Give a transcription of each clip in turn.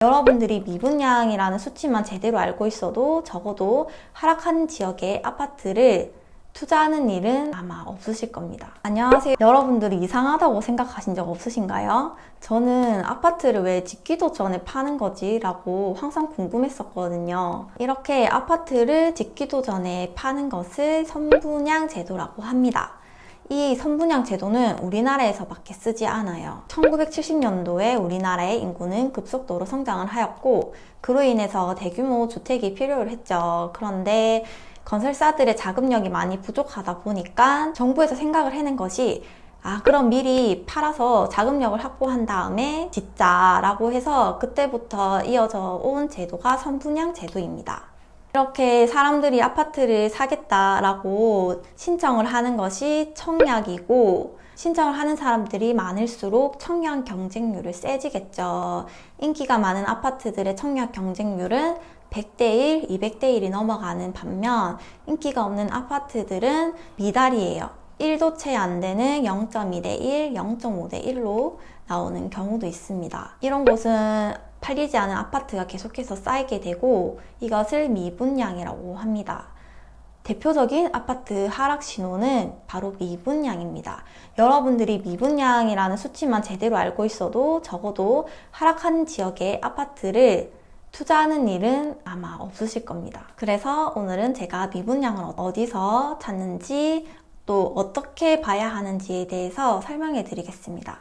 여러분들이 미분양이라는 수치만 제대로 알고 있어도 적어도 하락하는 지역의 아파트를 투자하는 일은 아마 없으실 겁니다. 안녕하세요. 여러분들이 이상하다고 생각하신 적 없으신가요? 저는 아파트를 왜 짓기도 전에 파는 거지? 라고 항상 궁금했었거든요. 이렇게 아파트를 짓기도 전에 파는 것을 선분양 제도라고 합니다. 이 선분양 제도는 우리나라에서밖에 쓰지 않아요. 1970년도에 우리나라의 인구는 급속도로 성장을 하였고 그로 인해서 대규모 주택이 필요를 했죠. 그런데 건설사들의 자금력이 많이 부족하다 보니까 정부에서 생각을 해낸 것이 그럼 미리 팔아서 자금력을 확보한 다음에 짓자라고 해서 그때부터 이어져 온 제도가 선분양 제도입니다. 이렇게 사람들이 아파트를 사겠다라고 신청을 하는 것이 청약이고 신청을 하는 사람들이 많을수록 청약 경쟁률을 세지겠죠. 인기가 많은 아파트들의 청약 경쟁률은 100대 1, 200대 1이 넘어가는 반면 인기가 없는 아파트들은 미달이에요. 1도 채 안 되는 0.2대 1, 0.5대 1로 나오는 경우도 있습니다. 이런 곳은 팔리지 않은 아파트가 계속해서 쌓이게 되고 이것을 미분양이라고 합니다. 대표적인 아파트 하락 신호는 바로 미분양입니다. 여러분들이 미분양이라는 수치만 제대로 알고 있어도 적어도 하락하는 지역의 아파트를 투자하는 일은 아마 없으실 겁니다. 그래서 오늘은 제가 미분양을 어디서 찾는지 또 어떻게 봐야 하는지에 대해서 설명해 드리겠습니다.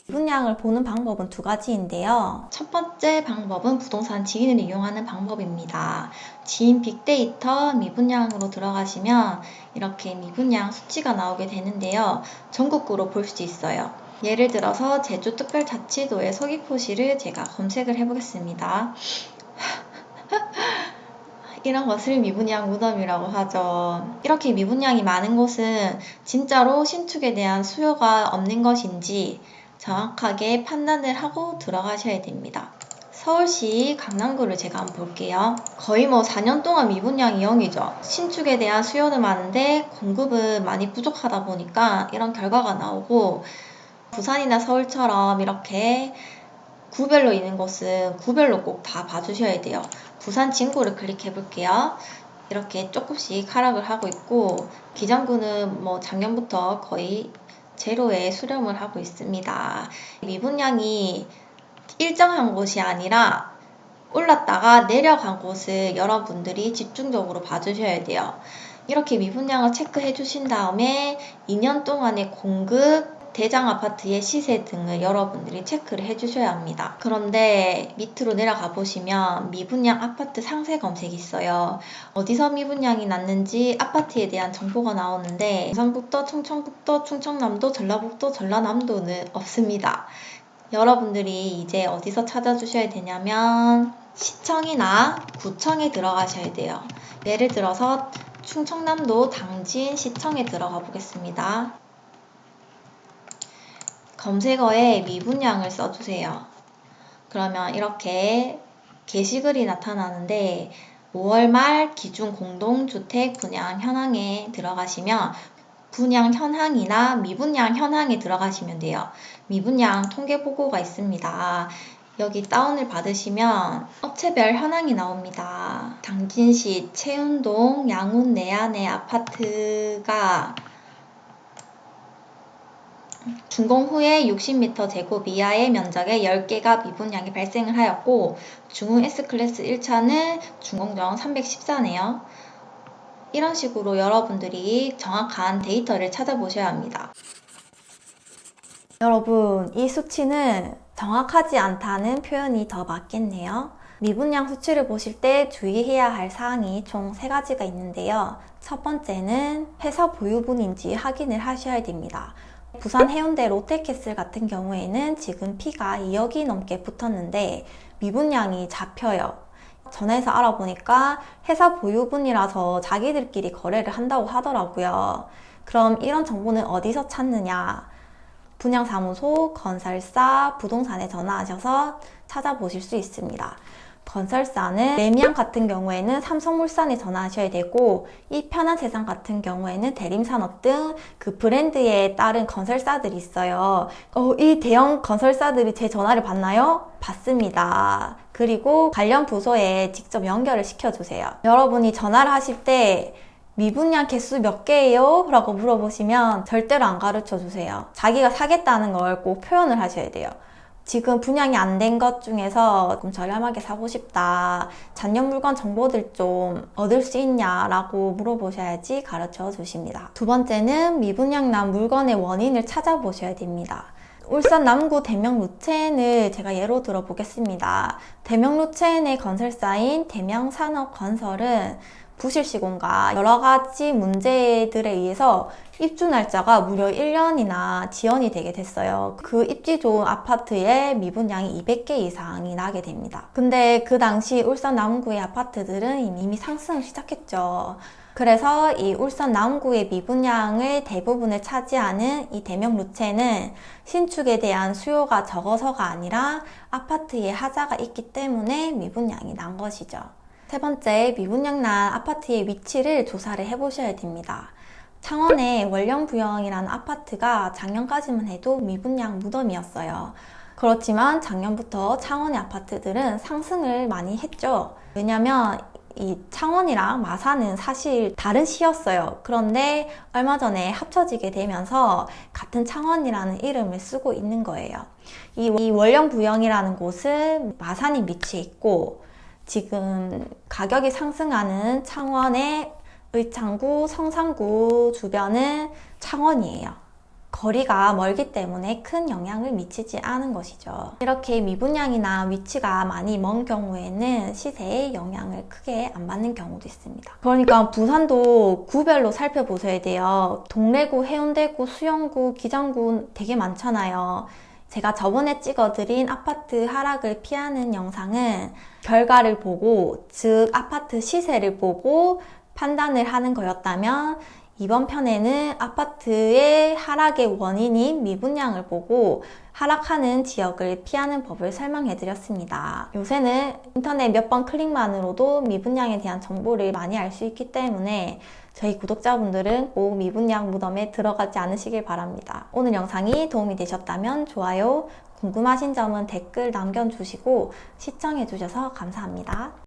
미분양을 보는 방법은 두 가지인데요. 첫 번째 방법은 부동산 지인을 이용하는 방법입니다. 지인 빅데이터 미분양으로 들어가시면 이렇게 미분양 수치가 나오게 되는데요. 전국구로 볼 수 있어요. 예를 들어서 제주특별자치도의 서귀포시를 제가 검색을 해보겠습니다. 이런 것을 미분양 무덤이라고 하죠. 이렇게 미분양이 많은 곳은 진짜로 신축에 대한 수요가 없는 것인지 정확하게 판단을 하고 들어가셔야 됩니다. 서울시 강남구를 제가 한번 볼게요. 거의 4년 동안 미분양이 0이죠. 신축에 대한 수요는 많은데 공급은 많이 부족하다 보니까 이런 결과가 나오고 부산이나 서울처럼 이렇게 구별로 있는 곳은 구별로 꼭 다 봐주셔야 돼요. 부산 진구를 클릭해 볼게요. 이렇게 조금씩 하락을 하고 있고 기장구는 작년부터 거의 제로에 수렴을 하고 있습니다. 미분양이 일정한 곳이 아니라 올랐다가 내려간 곳을 여러분들이 집중적으로 봐주셔야 돼요. 이렇게 미분양을 체크해 주신 다음에 2년 동안의 공급, 대장 아파트의 시세 등을 여러분들이 체크를 해주셔야 합니다. 그런데 밑으로 내려가 보시면 미분양 아파트 상세 검색이 있어요. 어디서 미분양이 났는지 아파트에 대한 정보가 나오는데 경상북도, 충청북도, 충청남도, 전라북도, 전라남도는 없습니다. 여러분들이 이제 어디서 찾아주셔야 되냐면 시청이나 구청에 들어가셔야 돼요. 예를 들어서 충청남도 당진 시청에 들어가 보겠습니다. 검색어에 미분양을 써주세요. 그러면 이렇게 게시글이 나타나는데 5월 말 기준 공동주택 분양 현황에 들어가시면 분양 현황이나 미분양 현황에 들어가시면 돼요. 미분양 통계 보고가 있습니다. 여기 다운을 받으시면 업체별 현황이 나옵니다. 당진시 채운동 양운 내안의 아파트가 준공 후에 60m 제곱 이하의 면적의 10개가 미분양이 발생을 하였고 중흥 S클래스 1차는 준공정 314네요. 이런 식으로 여러분들이 정확한 데이터를 찾아보셔야 합니다. 여러분, 이 수치는 정확하지 않다는 표현이 더 맞겠네요. 미분양 수치를 보실 때 주의해야 할 사항이 총 3가지가 있는데요. 첫 번째는 회사 보유분인지 확인을 하셔야 됩니다. 부산 해운대 롯데캐슬 같은 경우에는 지금 피가 2억이 넘게 붙었는데 미분양이 잡혀요. 전화해서 알아보니까 회사 보유분이라서 자기들끼리 거래를 한다고 하더라고요. 그럼 이런 정보는 어디서 찾느냐? 분양사무소, 건설사, 부동산에 전화하셔서 찾아보실 수 있습니다. 건설사는 레미안 같은 경우에는 삼성물산에 전화하셔야 되고, 이 편한세상 같은 경우에는 대림산업 등 그 브랜드에 따른 건설사들이 있어요. 이 대형 건설사들이 제 전화를 받나요? 받습니다. 그리고 관련 부서에 직접 연결을 시켜주세요. 여러분이 전화를 하실 때 미분양 개수 몇 개예요? 라고 물어보시면 절대로 안 가르쳐 주세요. 자기가 사겠다는 걸 꼭 표현을 하셔야 돼요. 지금 분양이 안 된 것 중에서 좀 저렴하게 사고 싶다. 잔여 물건 정보들 좀 얻을 수 있냐? 라고 물어보셔야지 가르쳐 주십니다. 두 번째는 미분양 난 물건의 원인을 찾아보셔야 됩니다. 울산 남구 대명 루첸을 제가 예로 들어 보겠습니다. 대명 루첸의 건설사인 대명산업건설은 부실 시공과 여러 가지 문제들에 의해서 입주 날짜가 무려 1년이나 지연이 되게 됐어요. 그 입지 좋은 아파트에 미분양이 200개 이상이 나게 됩니다. 근데 그 당시 울산 남구의 아파트들은 이미 상승을 시작했죠. 그래서 이 울산 남구의 미분양을 대부분을 차지하는 이 대명 루첸은 신축에 대한 수요가 적어서가 아니라 아파트에 하자가 있기 때문에 미분양이 난 것이죠. 세 번째, 미분양 난 아파트의 위치를 조사를 해보셔야 됩니다. 창원의 월령부영이라는 아파트가 작년까지만 해도 미분양 무덤이었어요. 그렇지만 작년부터 창원의 아파트들은 상승을 많이 했죠. 왜냐면 이 창원이랑 마산은 사실 다른 시였어요. 그런데 얼마 전에 합쳐지게 되면서 같은 창원이라는 이름을 쓰고 있는 거예요. 이 월령부영이라는 곳은 마산이 위치해 있고, 지금 가격이 상승하는 창원의 의창구, 성산구 주변은 창원이에요. 거리가 멀기 때문에 큰 영향을 미치지 않은 것이죠. 이렇게 미분양이나 위치가 많이 먼 경우에는 시세에 영향을 크게 안 받는 경우도 있습니다. 그러니까 부산도 구별로 살펴보셔야 돼요. 동래구, 해운대구, 수영구, 기장구 되게 많잖아요. 제가 저번에 찍어드린 아파트 하락을 피하는 영상은 결과를 보고, 즉 아파트 시세를 보고 판단을 하는 거였다면, 이번 편에는 아파트의 하락의 원인인 미분양을 보고 하락하는 지역을 피하는 법을 설명해 드렸습니다. 요새는 인터넷 몇 번 클릭만으로도 미분양에 대한 정보를 많이 알 수 있기 때문에 저희 구독자분들은 꼭 미분양 무덤에 들어가지 않으시길 바랍니다. 오늘 영상이 도움이 되셨다면 좋아요, 궁금하신 점은 댓글 남겨주시고 시청해 주셔서 감사합니다.